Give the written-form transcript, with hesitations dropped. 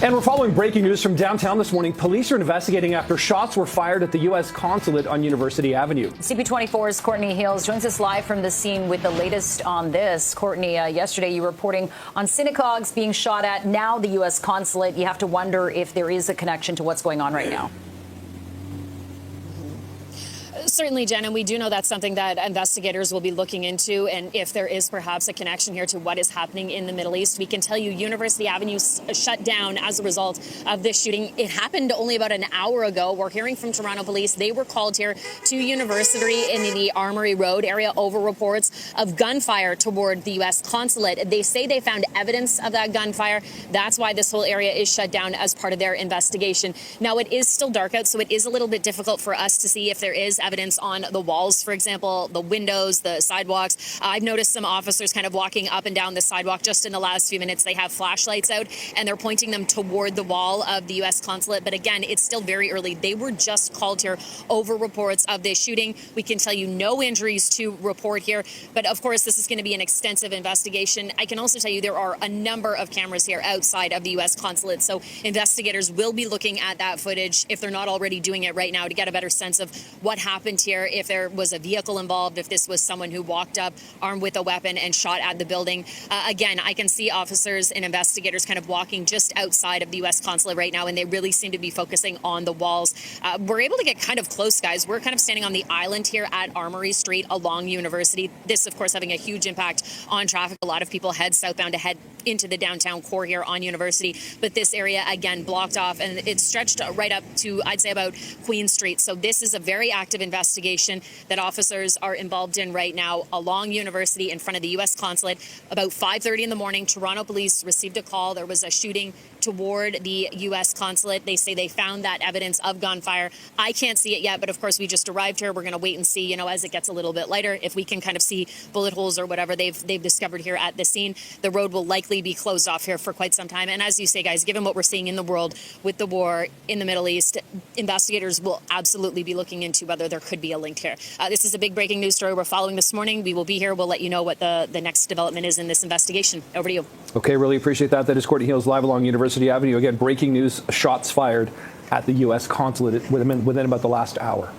And we're following breaking news from downtown this morning. Police are investigating after shots were fired at the U.S. consulate on University Avenue. CP24's Courtney Hales joins us live from the scene with the latest on this. Courtney, yesterday you were reporting on synagogues being shot at. Now the U.S. consulate. You have to wonder if there is a connection to what's going on right now. Certainly, Jen, and we do know that's something that investigators will be looking into, and if there is perhaps a connection here to what is happening in the Middle East. We can tell you University Avenue shut down as a result of this shooting. It happened only about an hour ago. We're hearing from Toronto Police. They were called here to University in the Armory Road area over reports of gunfire toward the U.S. consulate. They say they found evidence of that gunfire. That's why this whole area is shut down as part of their investigation. Now, it is still dark out, so it is a little bit difficult for us to see if there is evidence on the walls, for example, the windows, the sidewalks. I've noticed some officers kind of walking up and down the sidewalk just in the last few minutes. They have flashlights out and they're pointing them toward the wall of the U.S. consulate. But again, it's still very early. They were just called here over reports of this shooting. We can tell you no injuries to report here. But of course, this is going to be an extensive investigation. I can also tell you there are a number of cameras here outside of the U.S. consulate. So investigators will be looking at that footage, if they're not already doing it right now, to get a better sense of what happened here, if there was a vehicle involved, if this was someone who walked up armed with a weapon and shot at the building. Again, I can see officers and investigators kind of walking just outside of the U.S. consulate right now, and they really seem to be focusing on the walls. We're able to get kind of close, guys. We're kind of standing on the island here at Armory Street along University. This, of course, having a huge impact on traffic. A lot of people head southbound to head into the downtown core here on University, but this area, again, blocked off, and it's stretched right up to, I'd say, about Queen Street. So this is a very active investigation that officers are involved in right now along University in front of the U.S. consulate. About 5:30 in the morning, Toronto Police received a call. There was a shooting toward the U.S. consulate. They say they found that evidence of gunfire. I can't see it yet, but of course we just arrived here. We're going to wait and see, as it gets a little bit lighter, if we can kind of see bullet holes or whatever they've discovered here at the scene. The road will likely be closed off here for quite some time. And as you say, guys, given what we're seeing in the world with the war in the Middle East, investigators will absolutely be looking into whether there could be a link here. This is a big breaking news story we're following this morning. We will be here. We'll let you know what the next development is in this investigation. Over to you. Okay, really appreciate that. That is Courtney Hales live along University Avenue. Again, breaking news, shots fired at the U.S. consulate within about the last hour.